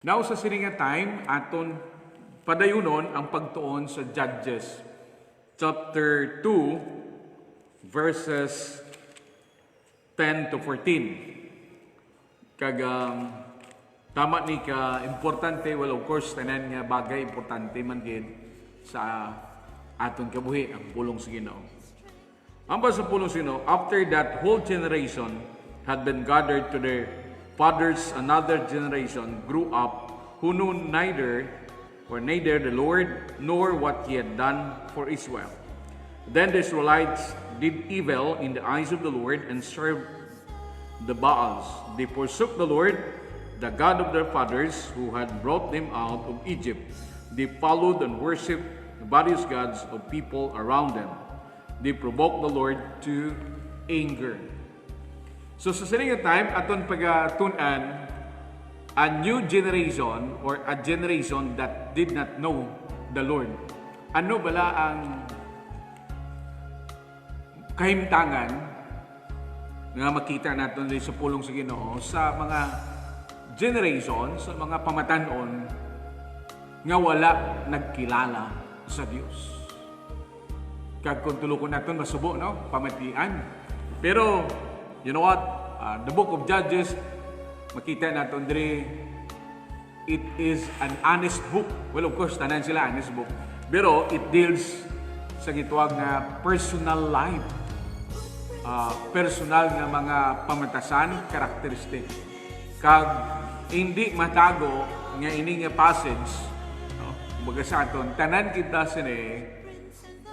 Now sa sininga time, aton padayunon ang pagtuon sa Judges chapter 2 verses 10 to 14. Tama ni ka importante, well of course tanan nga bagay importante man gid sa aton kabuhi ang pulong sa Ginoo. Ang sa pulong sa Ginoo, after that whole generation had been gathered to their fathers, another generation grew up who knew neither the Lord nor what he had done for Israel. Then the Israelites did evil in the eyes of the Lord and served the Baals. They forsook the Lord, the God of their fathers, who had brought them out of Egypt. They followed and worshipped the various gods of people around them. They provoked the Lord to anger. So sa sininga time, aton pagatunan a new generation or a generation that did not know the Lord. Ano bala ang kahimtangan nga makita natin sa pulong sa Ginoo sa mga generation, sa mga pamatanon nga wala nagkilala sa Dios. Kag kung tulukon natin masubo, no? Pamatian. Pero you know what? The book of Judges, makita natin diri, it is an honest book. Well, of course, tanan sila honest book. Pero it deals sa gitawag na personal life. Personal nga mga pamatasan, karakteristik. Kag hindi matago nga ini nga passage, no? Baga sa aton, tanan kita sini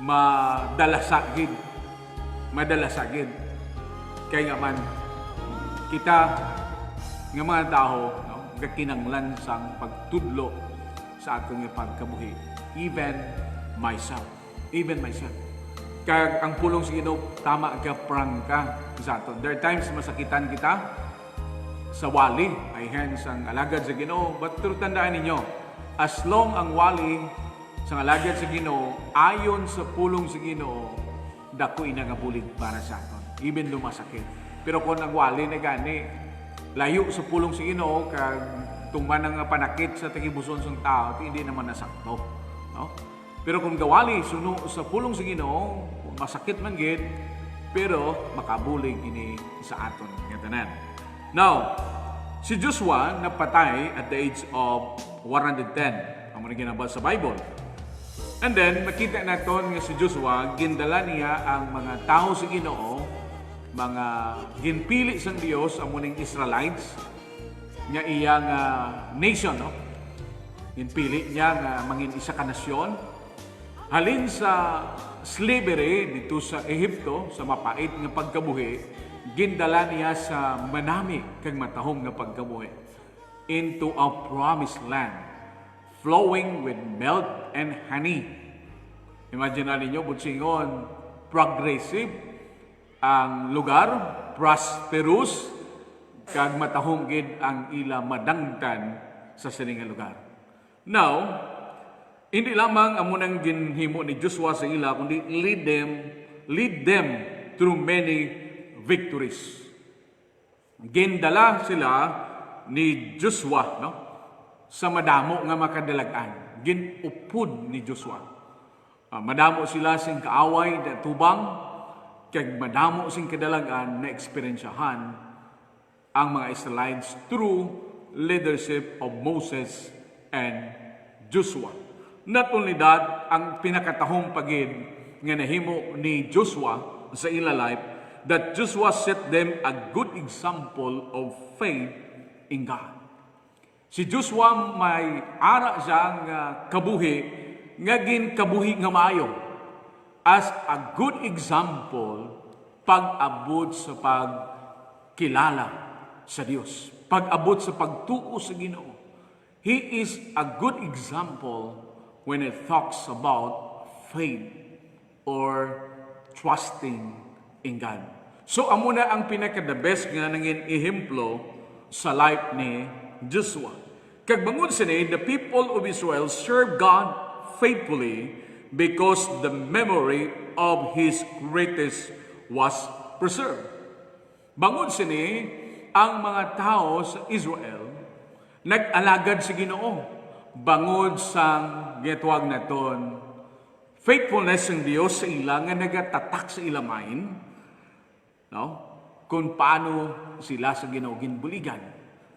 madalasagid. Kaya nga man, kita nga mga tao, no, gakinanglan sang pagtudlo sa atong pagkabuhi. Even myself. Kaya ang pulong sa Ginoo, tama ka, prangka sa aton. There are times masakitan kita sa wali, ay hands ang alagad sa Ginoo. But tandaan ninyo, as long ang wali sa alagad sa Ginoo, ayon sa pulong sa Ginoo, dako ina nga bulig para sa aton. Even lumasakit. Pero kung nagwali na gani, layo sa pulong sa Ginoo, kag tungman nga panakit sa tagibuson sa tao, hindi naman nasakto. No? Pero kung gawali suno sa pulong sa Ginoo, masakit man gid, pero makabulig ini sa aton nga tanan. Now, si Joshua napatay at the age of 110. Ang mga ginabasa sa Bible. And then, makita naton nga si Joshua, gindala niya ang mga tao sa Ginoo, mga ginpili sang Dios ang muning Israelites, nga iyang nation, no? Ginpili niya nga mangin isa ka nasyon. Halin sa slavery dito sa Ehipto, sa mapait nga pagkabuhi, gindala niya sa manami kag matahong nga pagkabuhi into a promised land flowing with milk and honey. Imagine ninyo, butsingon, progressive ang lugar, prosperous, kag matahong gid ang ila madangtan sa sining lugar. Now, hindi lamang ang munang ginhimo ni Joshua sa ila, kundi lead them through many victories. Gindala sila ni Joshua, no? Sa madamo nga makadalagan. Ginupod ni Joshua. Madamo sila sing kaaway na tubang, kag madamo sing kadalagan na eksperyensyahan ang mga Israelites through leadership of Moses and Joshua. Not only that, ang pinakatahong pagid nga nahimo ni Joshua sa ila life, that Joshua set them a good example of faith in God. Si Joshua may ara siyang kabuhi, nga kabuhi nga maayo, as a good example pag-abot sa pagkilala sa Dios, pag-abot sa pagtuo sa Ginoo. He is a good example when it talks about faith or trusting in God. So amo na ang pinaka-the best nga nangin ehemplo sa life ni Joshua. Kag bangod sini, the people of Israel served God faithfully because the memory of His greatness was preserved. Bangod sini, ang mga tao sa Israel nag-alagad si Ginoo bangod sang gitwag naton faithfulness ng Dios sa ila nga nagatatak sa ilamain, no? Kung paano sila sa Ginoo ginbuligan.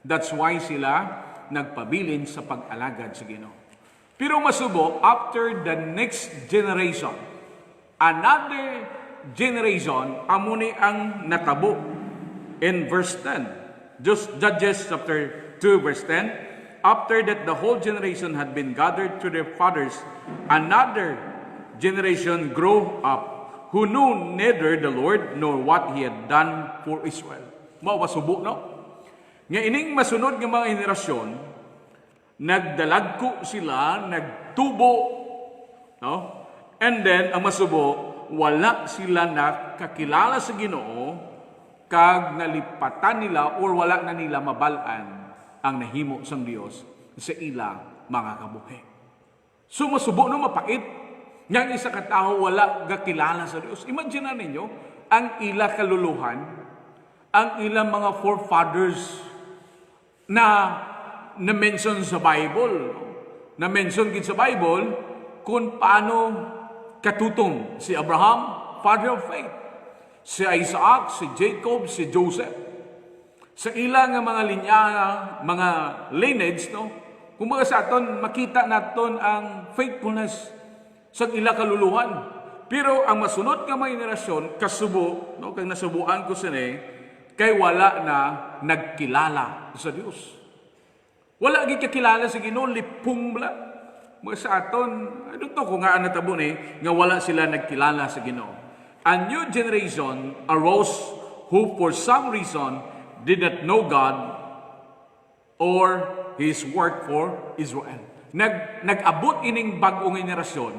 That's why sila nagpabilin sa pag-alagad sa Ginoo. Pero masubo, after the next generation, another generation, amuni ang natabo. In verse 10, Judges chapter 2, verse 10, after that the whole generation had been gathered to their fathers, another generation grew up, who knew neither the Lord nor what He had done for Israel. Mao masubo, no? Nga ining masunod ng mga henerasyon, nagdalagko sila, nagtubo, no? And then, ang masubo, wala sila nakakilala sa Ginoo, kag nalipatan nila or wala na nila mabalaan ang nahimo sang Dios sa ila mga kabuhi. So masubo no mapait, yang isa ka tawo wala gakilala sa Dios. Imagine ninyo, ang ila kaluluhan, ang ilang mga forefathers na-mention sa Bible. Na-mention gid sa Bible kung paano katutong si Abraham, father of faith. Si Isaac, si Jacob, si Joseph. Sa ilang mga linya, mga lineage, no? Kung mga sa aton, makita naton ang faithfulness sa ila kaluluhan. Pero ang masunod nga mga henerasyon, kasubo, no? Kaya nasubuan ko sini, kay wala na nagkilala sa Diyos. Wala gikakilala sa Ginoo, lipong bla. Mga sa aton, ano to kung nga natabo ni, nga wala sila nagkilala sa Ginoo. A new generation arose who for some reason did not know God or His work for Israel. Nag-abot ining bagong henerasyon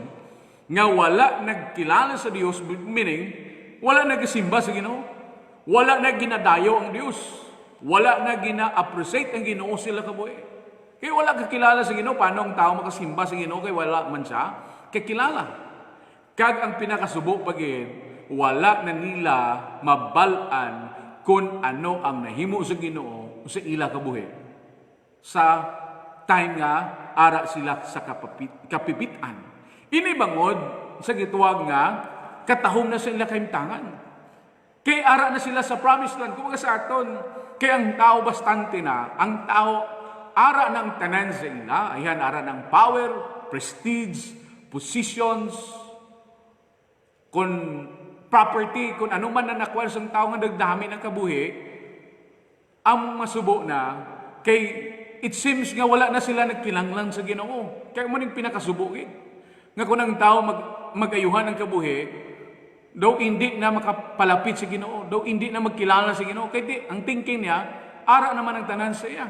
nga wala nagkilala sa Dios, meaning wala nagsimba sa Ginoo, wala na ginadayo ang Dios, wala na gina-appreciate ang Ginoo sila kabuhi. Kaya wala kakilala sa Ginoo, paano ang tao makasimba sa Ginoo kay wala man siya kakilala. Kag ang pinakasubo pagin, wala na nila mabalaan kung ano ang nahimo sa Ginoo sa ila kabuhi. Sa time nga, ara sila sa kapipitan. Inibangod sa gituwag nga, katahom na sa ila kaimtangan. Kay ara na sila sa promised land. Kung sa aton, kay ang tao bastante na, ang tao ara ng tanan sa ila, ayan, ara ng power, prestige, positions, kung property, kung ano man na nakuha sa tao nga nagdami ng kabuhi, ang masubo na, kay it seems nga wala na sila nagkilanglang sa Ginoo. Kaya mo nang pinakasubo nga kung ang tao magayuhan ng kabuhi, daw hindi na makapalapit sa Ginoo, daw hindi na magkilala sa Ginoo. Kaya ang thinking niya, ara naman ang tanan sa iya.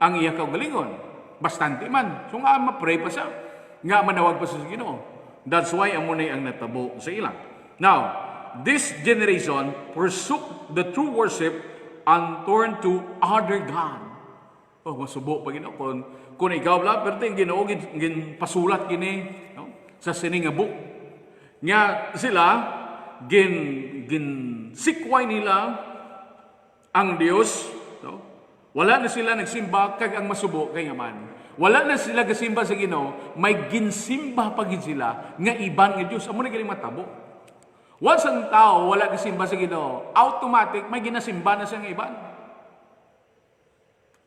Ang iya kaugalingon, bastante man. So nga mapray pa siya, nga manawag pa sa Ginoo. That's why amunay ang natabo sa ilang. Now, this generation forsook the true worship and turned to other God. Oh, masubo pa Ginoo kung ikaw bla pero ting Ginoo gin pasulat kini, no? Sa sining nga book. Nga sila gin sikway nila ang Dios, no? Wala na sila nagsimba kag ang masubo kay nga man. Wala na sila gasimba sa Ginoo, may ginsimba pa gid sila nga iban nga Dios. Amo na galing matabo. Once ang tao wala gasimba sa Ginoo, automatic may ginasimba na siya ng iban.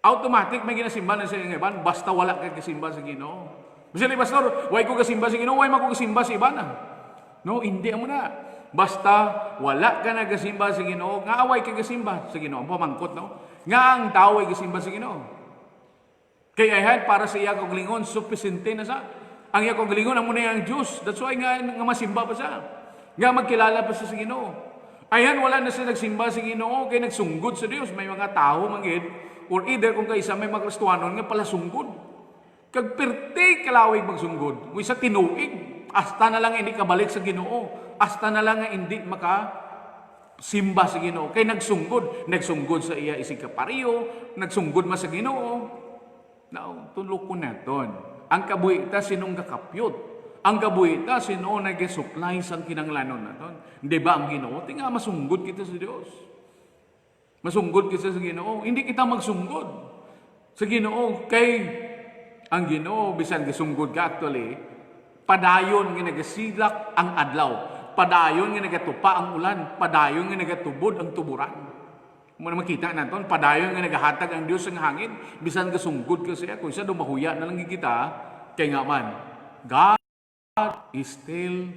Automatic may ginasimba na siya ng iban basta wala ka gasimba sa Ginoo. Bisa ni pastor, why ko gasimba sa Ginoo, why mako gasimba sa iban? No, hindi amo na. Basta wala ka na gasimba sa Ginoo, nga away ka gasimba sa Ginoo. Ang pamangkot, no? Nga ang tao ay gasimba sa Ginoo. Kaya ayan, para sa iya kagalingon, sufficiente na sa. Ang iya kagalingon, amo na yung Diyos. That's why nga masimba pa siya. Nga magkilala pa siya sa Ginoo. Ayan, wala na siya nagsimba sa Ginoo, kaya nagsunggod sa Dios. May mga tao manggid, or either kung kaisa may mga Kristuhanon nga pala sunggod. Kag perti kalawig magsunggod. Kung isa tinuig, hasta na lang hindi kabalik sa Ginoo. Hasta na lang hindi simba sa Ginoo. Kay nagsunggod sa iya isig kapariyo, nagsunggod ma sa Ginoo. Now, tulok ko na doon. Ang kabuhita sinong kakapyot. Ang kabuhita, sino nag-supply sa kinanglanon naton? Hindi ba ang Ginoo? Tinga, masunggod kita sa Diyos. Masunggod kita sa Ginoo. Hindi kita magsunggod. sa Ginoo. Kay ang Ginoo bisan gisunggod ka actually, padayon nga nagasilak ang adlaw, padayon nga nagatupa ang ulan, padayon nga nagatubod ang tuburan. Mo na makita naton, padayon nga nagahatag ang Dios ng hangin, bisan gasunggod ka siya, kung siya dumahuya na lang kita, kay nga man, God is still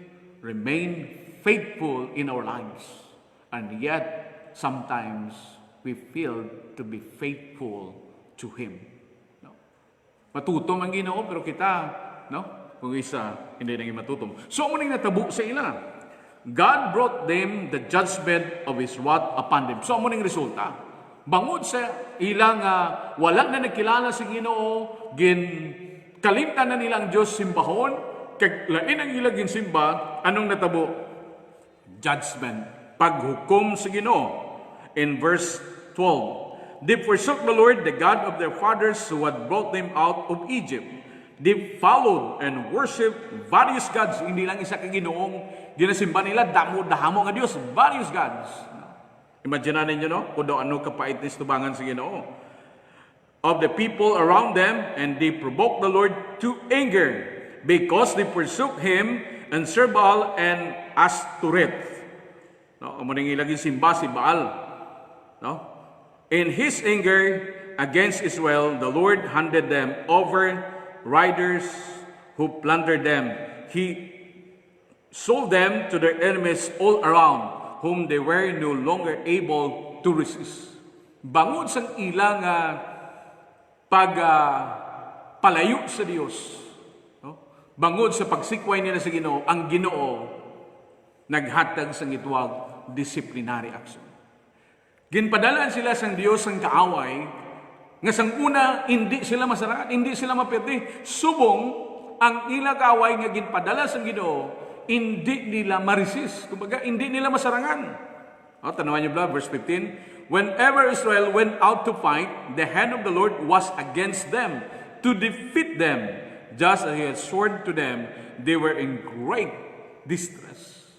remain faithful in our lives. And yet, sometimes, we fail to be faithful to Him. No? Matutom ang Ginoo, pero kita, no? Kung isa, hindi nang matutom. So, muning natabo sa ila. God brought them the judgment of His wrath upon them. So, muning resulta. Bangod sa ilang wala na nagkilala sa Ginoo, kalimtan na nilang Diyos simbahon, kag lain ang ilang ginsimba, anong natabo? Judgment. Paghukom sa Ginoo. In verse 12, they forsook the Lord, the God of their fathers, who had brought them out of Egypt. They followed and worshiped various gods. Hindi lang isa ka Ginoong ginasimba nila, damo nga Dios, various gods. Imagine ninyo, no? Kung ano kapait ni tubangan sa Ginoo. Of the people around them, and they provoked the Lord to anger, because they forsook Him and served Baal and Ashtoreth. No, amo ning ilaging simba si Baal. No? In His anger against Israel, the Lord handed them over riders who plundered them. He sold them to their enemies all around, whom they were no longer able to resist. Bangod sang ilang palayo sa Dios, no? Bangod sa pagsikway nila sa Ginoo, ang Ginoo naghatag sang gitwag disciplinary action. Ginpadalaan sila sang Dios ang kaaway, nga sang una hindi sila masaraan, hindi sila mapirdi. Subong ang ila kaaway nga ginpadala sang Ginoo, hindi nila ma-resist. Kumbaga, hindi nila masarangan. Tanawan niyo ba, verse 15, whenever Israel went out to fight, the hand of the Lord was against them to defeat them. Just as He had sworn to them, they were in great distress.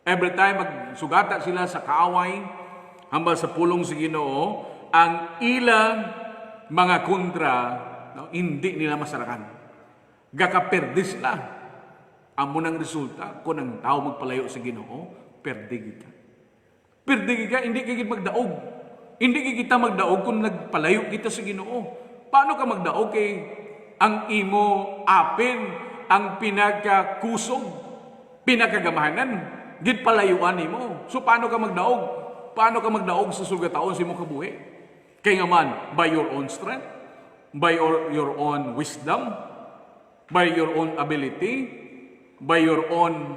Every time magsugata sila sa kaaway, hambal sa pulong sa Ginoo, ang ilang mga kontra, no, hindi nila masarakan. Gakaperdi sila. Amo nang resulta, kung ang tao magpalayo sa Ginoo, perdi kita. Perdi ka, hindi ka magdaog. Hindi kita magdaog kung nagpalayo kita sa Ginoo. Paano ka magdaog kay ang imo apin, ang pinagkakusog, pinagkagamahanan, gid palayuan nimo. So paano ka magdaog? Paano ka magdaog sa sugataon sa imong kabuhi? Kaya nga man, by your own strength, by your own wisdom, by your own ability, by your own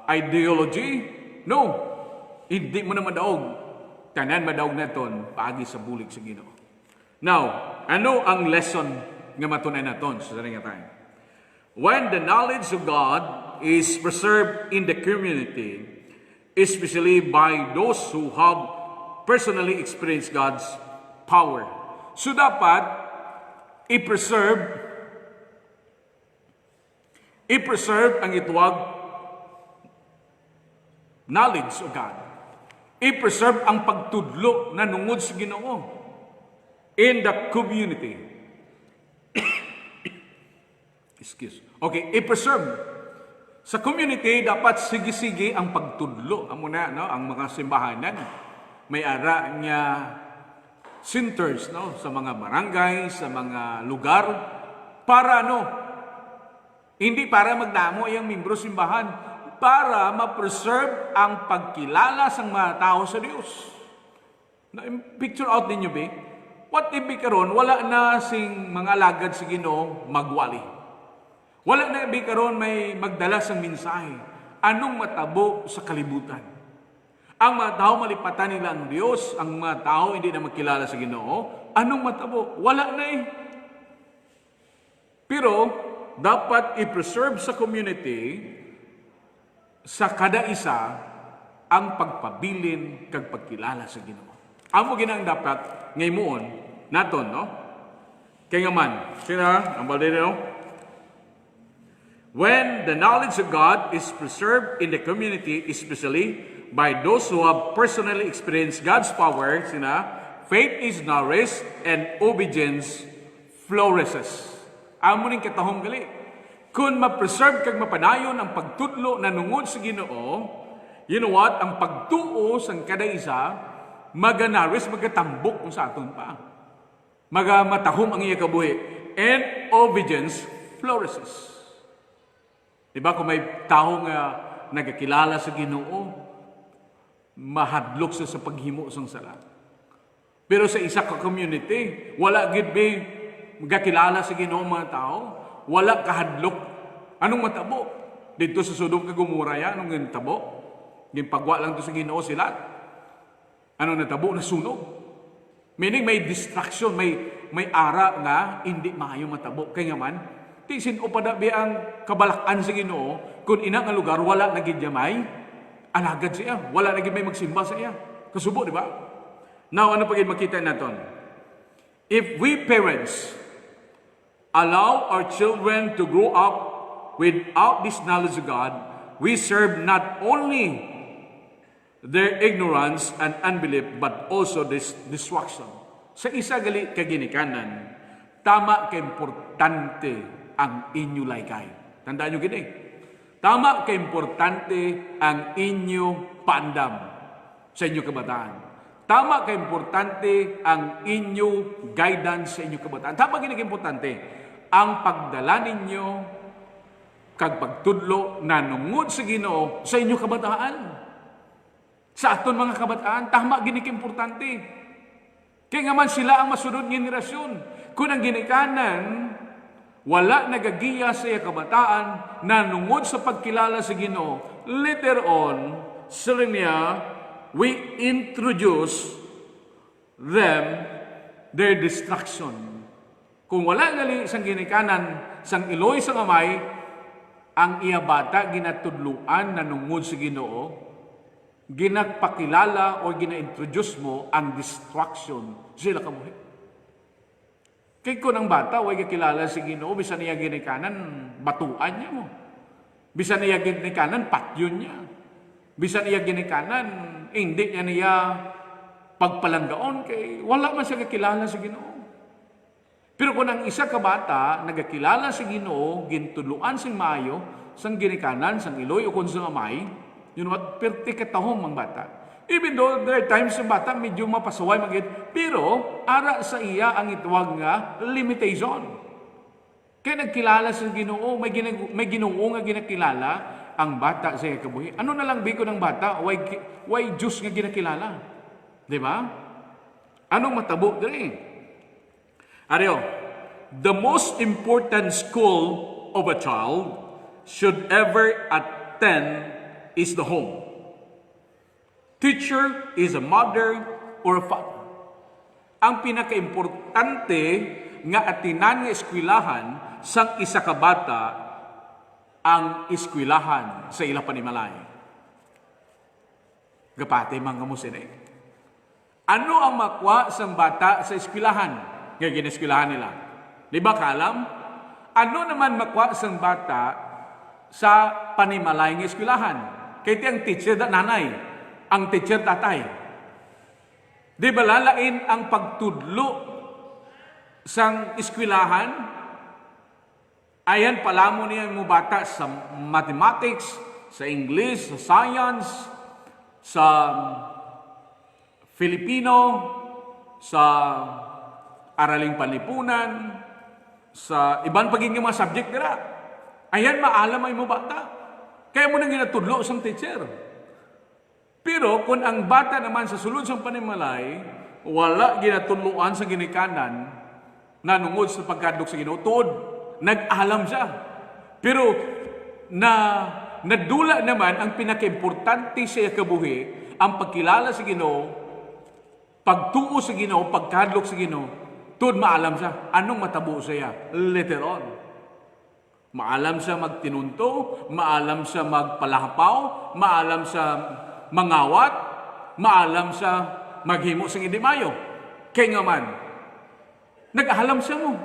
ideology. No, hindi mo na madaog. Tanan madaog na ton, paagi sa bulig sa Ginoo. Now, ano ang lesson nga matunay naton sa sarili nga time? When the knowledge of God is preserved in the community, especially by those who have personally experienced God's power. So dapat i-preserve ang ituwag knowledge of God. I-preserve ang pagtudlo na nungod sa Ginoo in the community. Excuse. Okay, i-preserve. Sa community, dapat sige-sige ang pagtudlo. Amo na, no? Ang mga simbahanan. May ara niya centers, no? Sa mga barangay, sa mga lugar. Para ano? Hindi para magdamo yung membro simbahan. Para ma-preserve ang pagkilala sa mga tao sa Diyos. Picture out ninyo, be? What if karon wala na sing mga alagad sa Ginoo magwali? Wala na be karon may magdala sang mensahe. Anong matabo sa kalibutan? Ang mga tao malipatan nila ang Diyos, ang mga tao hindi na magkilala sa Ginoo. Anong matabo? Wala na eh. Pero dapat i-preserve sa community sa kada isa ang pagpabilin kag pagkilala sa Ginoo. Amo ginang dapat ngaymoon naton, no? Kaya nga man, sina ang balde no? When the knowledge of God is preserved in the community, especially by those who have personally experienced God's power, Faith is nourished and obedience flourishes. Amo ning katahom gali. Kung ma-preserve kag mapanayon ang pagtudlo na nungod sa Ginoo, you know what? Ang pagtuo sang kada isa maganaris magatambok kung sa aton pa. Magamatahom ang iya kabuhi. And obedience flourishes. Diba kung may tao nga nagakilala sa Ginoo, mahadlok siya sa paghimo sang sala. Pero sa isa ka community, wala gid be magakilala sa Ginoo mga tao, wala kahadlok. Anong matabo? Dito sa Sodom kag Gomorra ya, anong ginatabo? Ginpagwa lang to sa Ginoo sila. Anong natabo? Nasunog. Meaning may distraction, may ara nga hindi maayo matabo. Kaya nga man, tisin o padabi ang kabalakan sa Ginoo, kung ina nga lugar wala nagidyamay, alagad siya, wala nagid may magsimba sa iya. Kasubo, di ba? Now, ano pagin makita naton? If we parents allow our children to grow up without this knowledge of God, we serve not only their ignorance and unbelief, but also this destruction. Sa isa gali kaginikanan, tama ka importante ang inyo laykay. Tandaan nyo gini. Tama ka importante ang inyo paandam sa inyo kabataan. Tama ka importante ang inyo guidance sa inyo kabataan. Tama gini ka importante ang pagdala ninyo kag pagtudlo na nungod sa Ginoo sa inyo kabataan. Sa aton mga kabataan, tama gini ka importante. Kaya nga man sila ang masunod ng generasyon. Kung ang ginikanan, wala nagagiya sa iya kabataan na nungod sa pagkilala sa Ginoo, later on, sila niya, we introduce them their destruction. Kung wala gali sang ginikanan, sang iloy sang amay, ang iya bata ginatudluan na nungod sa Ginoo, ginagpakilala o gina-introduce mo ang destruction sila kabuhi. Kaya kung ang bata way kakilala si Ginoo, bisan niya ginikanan, batuan niya mo. Bisan niya ginikanan, patyon niya. Bisan niya ginikanan, hindi niya pagpalanggaon, kay wala man siya kakilala si Ginoo. Pero kung ang isa ka bata, nagakilala si Ginoo, gintuluan sing maayo, sang ginikanan, sang iloy o kung sang amay, you know what? Perti katahom ang bata. Even though there are times yung bata medyo mapasaway magit, pero ara sa iya ang ituwag nga limitation. Kaya nagkilala sa Ginoo, may Ginoo nga ginakilala ang bata sa iya kabuhi. Ano na lang biko ng bata? Why Diyos nga ginakilala? Di ba? Anong matabo diri? Ariyo, the most important school of a child should ever attend is the home. Teacher is a mother or a father. Ang pinaka-importante nga atinan nga eskwelahan sang isa ka bata ang eskwelahan sa ila panimalay. Gapate mga musine. Ano ang makwa sang bata sa eskwelahan? Nga gineskwelahan nila. Di ba kalam? Ano naman makwa sang bata sa panimalay nga eskwelahan? Kaya ang teacher da nanay, ang teacher tatay. Di ba lalain ang pagtudlo sang eskwelahan? Ayan palamo niya mo bata sa mathematics, sa English, sa science, sa Filipino, sa araling panlipunan, sa ibang pagiging mga subject nila. Ayan maalam ay mo bata. Kaya mo nang ginatudlo sang teacher. Pero kung ang bata naman sa sulod sang panimalay, wala ginatudloan sa ginikanan, nanungod sa pagkadlok sa Ginoo, tuod, nag-alam siya. Pero nadula naman ang pinaka-importante sa kabuhi, ang pagkilala sa Ginoo, pagtuo sa Ginoo, pagkadlok sa Ginoo, tuod maalam siya. Anong matabo siya? Later on. Maalam siya magtinunto, maalam siya magpalahapaw, maalam siya mangawat, maalam siya maghimo sa hindi mayo. Kaya nga man, nag-alam siya mo.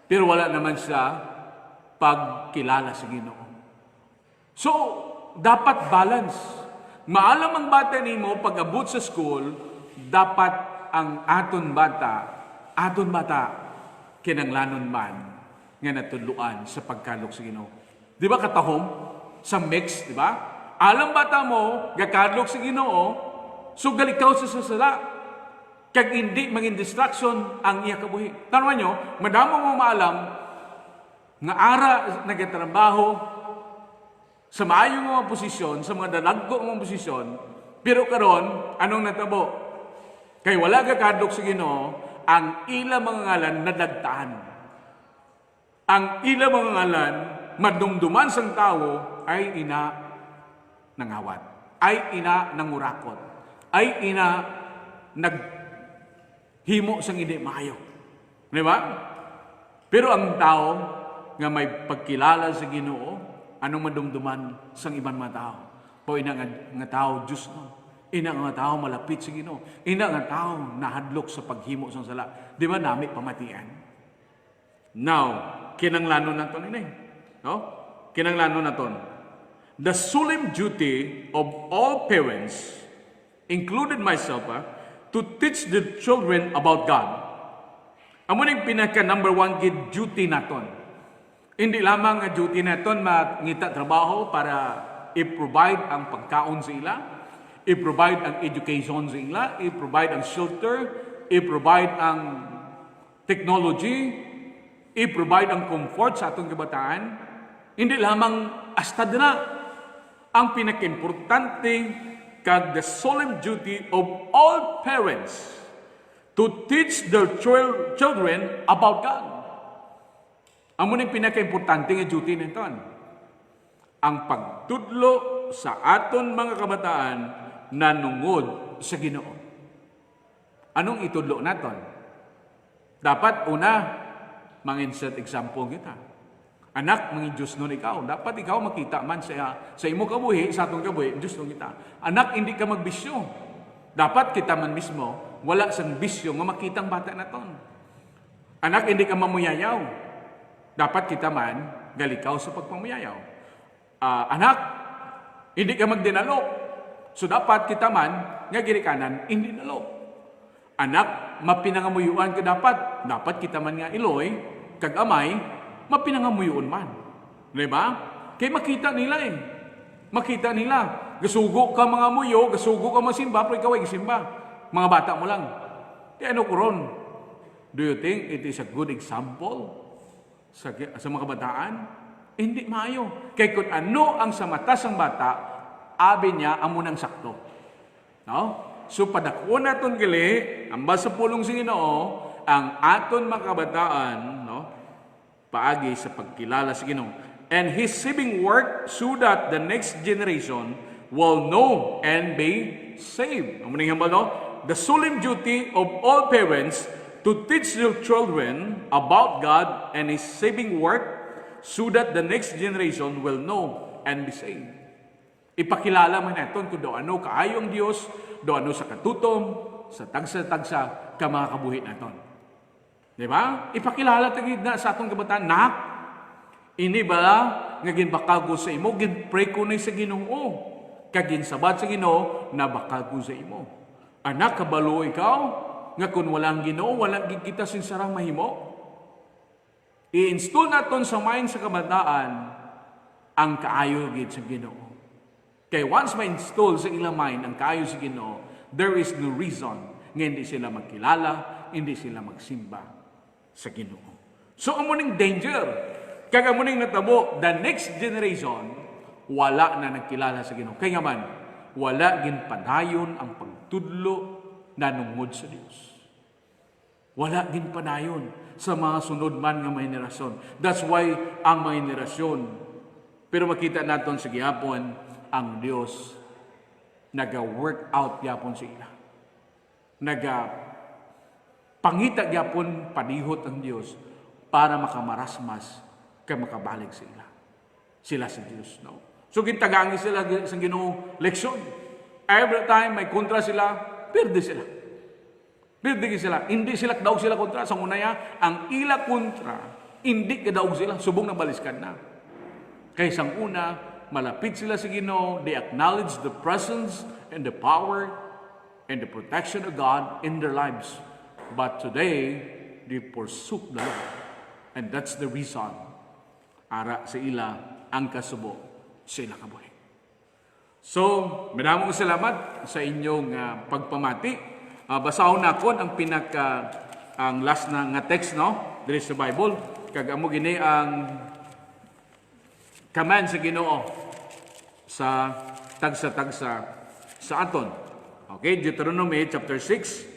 Pero wala naman siya pagkilala sa Ginoo. So, dapat balance. Maalam ang bata nimo pag abot sa school, dapat ang aton bata, kinanglanon man nga natudluan sa pagkalok sa Ginoo. Di ba katahom? Sa mix, di ba? Alam bata mo, gakadlok sa Ginoo, so galikaw sa sasala. Kag hindi mangin distraction ang iya kabuhi. Tanwan nyo, madamo mo maalam nga ara nagatrabaho sa maayong mga posisyon, sa mga dalagko mga posisyon, pero karon anong natabo? Kay wala gakadlok sa Ginoo, ang ila mga ngalan nadagtaan. Ang ila mga ngalan madumduman sang tawo ay ina nangawat, ay ina nangurakot, ay ina naghimo sang hindi maayo. Di ba? Pero ang tao nga may pagkilala sa Ginoo, anong madumduman sang ibang mga tao? Po ina nga tao Diyos no. Ina nga tao malapit sa Ginoo. Ina nga tao nahadlok sa paghimo sang sala. Di ba nami pamatian? Now, kinanglanon naton ini. No? Kinanglanon naton. The solemn duty of all parents, included myself, to teach the children about God. Amo ning pinaka number one gid duty naton. Hindi lamang nga duty naton mangita trabaho para i-provide ang pagkaon sa ila, i-provide ang education sa ila, i-provide ang shelter, i-provide ang technology, i-provide ang comfort sa atong kabataan. Hindi lamang hasta na ang pinaka-importante kag the solemn duty of all parents to teach their children about God. Amo ning pinaka-importante nga duty nito. Ang pagtudlo sa aton mga kabataan na nungod sa Ginoo. Anong itudlo naton? Dapat una, mag-insert example kita. Anak, mga Diyos nun ikaw. Dapat ikaw makita man sa imo kabuhi, sa atong kabuhi, Diyos nun kita. Anak, hindi ka magbisyo. Dapat kita man mismo, wala sang bisyo nga makitang bata naton. Anak, hindi ka mamuyayaw. Dapat kita man galikaw sa pagpamuyayaw. Anak, hindi ka magdinalok. So dapat kita man nga girikanan, hindi nalok. Anak, mapinangamuyuan ka dapat. Dapat kita man nga iloy, kag amay, mapinangamuyuan man. Diba? Kaya makita nila Makita nila. Gasugo ka mga muyo, gasugo ka masimba, pero ikaw ay gisimba. Mga bata mo lang. Di ano kuron? Do you think it is a good example sa mga kabataan? Hindi maayo. Kaya kung ano ang sa mata sang bata, abi niya amo nang sakto. No? So padako naton gali, amba sa pulong sa Ginoo, ang aton mga kabataan, no? Paagi sa pagkilala sa Ginoo. And His saving work so that the next generation will know and be saved. Amo ning hambal, no? The solemn duty of all parents to teach their children about God and His saving work so that the next generation will know and be saved. Ipakilala man naton kung do ano kaayo ang Dios, do ano sa katutom, sa tagsa-tagsa ka mga kabuhi naton. Di ba? Ipakilala tagid na sa atong kabataan, nak, ini ba nga ginbakago sa imo, ginpray ko na sa Ginoo, kag ginsabat sa Ginoo na bakago sa imo. Anak, kabalo ikaw, nga kung walang Ginoo, walang gigita sinsarang mahimo. I-install naton sa mind sa kabataan ang kaayo gid sa Ginoo. Kaya once ma-install sa ilang mind ang kaayo sa Ginoo, there is no reason nga hindi sila magkilala, hindi sila magsimba sa Ginoo. So amo ning danger. Kaya amo ning natabo, the next generation wala na nagkilala sa Ginoo. Kaya nga man, wala ginpadayon ang pagtudlo na nungod sa Dios. Wala ginpadayon sa mga sunod man nga mga henerasyon. That's why ang mga henerasyon, pero makita naton sa gihapon, ang Dios naga-work out gyapon sa ila. Pangita gyapon padihot ang Dios para makamarasmas kay makabalik sa ila. Sila sa Dios, no? So gintagangi sila sa Ginoo leksyon. Every time may kontra sila, perde sila. Perde sila. Hindi sila daog sila kontra sa unaya, ang ila kontra, hindi kadaog sila, subong na baliskan na. Kaysa una, malapit sila sa Ginoo, they acknowledge the presence and the power and the protection of God in their lives. But today, they forsook the Lord. And that's the reason ara sa ila ang kasubo sa ila kabuhi. So, maraming salamat sa inyong pagpamati. Basahon na ko ang ang last na nga text, no? There is the Bible. Kag amo gini ang command sa Ginoo sa tagsa-tagsa sa aton. Okay, Deuteronomy chapter 6.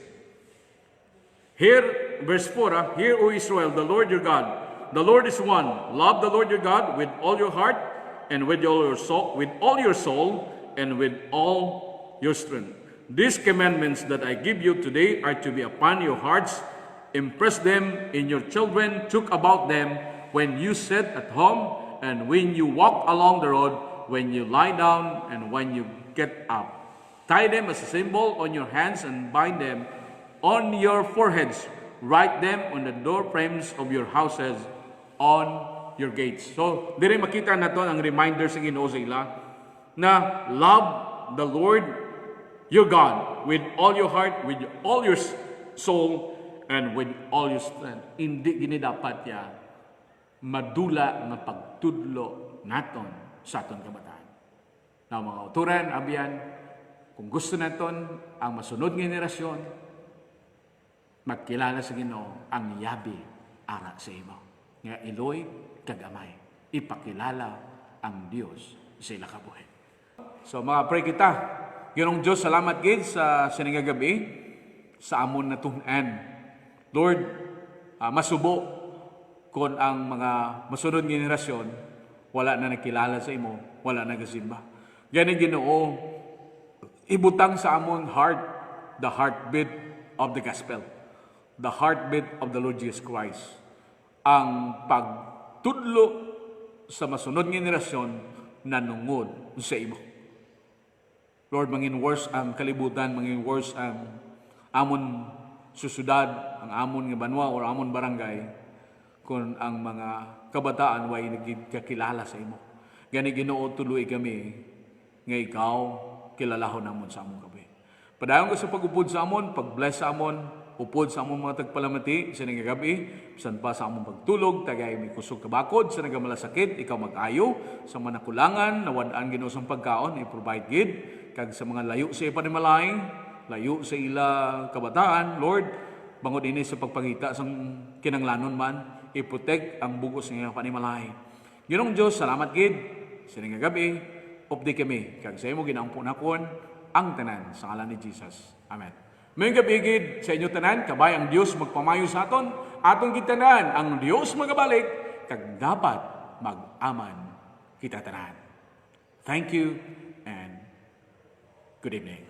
Here, verse 4, Hear, O Israel, the Lord your God, the Lord is one. Love the Lord your God with all your heart, and with all your soul, and with all your strength. These commandments that I give you today are to be upon your hearts. Impress them in your children. Talk about them when you sit at home, and when you walk along the road, when you lie down, and when you get up. Tie them as a symbol on your hands and bind them on your foreheads. Write them on the door frames of your houses, on your gates. So, dire makita nato ang reminder sa Ginoo sa ila na love the Lord your God with all your heart, with all your soul, and with all your strength. Hindi gini dapat ya madula nga pagtudlo naton sa aton kabataan. Na mga uturan, abiyan, kung gusto naton ang masunod nga henerasyon, magkilala sa Ginoo ang yabi ara sa imo. Nga iloy kagamay, ipakilala ang Dios sa ila kabuhi. So mga pray kita, Ginong Diyos, salamat gid sa sinigagabi sa amon na tun-an. Lord, masubo kung ang mga masunod nga henerasyon wala na nakilala sa imo, wala na nagasimba. Gani Ginoo, ibutang sa amon heart the heartbeat of the gospel, the heartbeat of the Lord Jesus Christ. Ang pagtudlo sa masunod nga henerasyon na nungod sa imo. Lord, mangin worse ang kalibutan, mangin worse ang amon susudad, ang amon nga banwa o amon barangay, kung ang mga kabataan way nagkakilala sa imo. Gani Ginoo, tuloy kami nga ikaw kilalahon namon sa amon gabi. Padayon ko sa pag-upod sa amon, pag-bless sa amon, upod sa among mga tagpalamati sa nagagabi, bisan pa sa among pagtulog, tagay may kusog kabakod, sa nagamalasakit, ikaw mag-ayo, sa mga nakulangan, nawadaan Ginoo sa pagkaon, i-provide gid, kag sa mga layo sa ipanimalay, layo sa ila kabataan, Lord, bangod ini sa pagpangita sa kinanglanon man, i-protect ang bugos ng iyong panimalay. Ginong Diyos, salamat gid, sa nagagabi, updi kami, kag sa imo ginaampunakon, ang tanan, sa ngalan ni Jesus. Amen. May gabigid sa inyo tanan, kabay ang Diyos magpamayo sa aton, atong gitanan, ang Diyos magabalik, kag dapat mag-aman kita tanan. Thank you and good evening.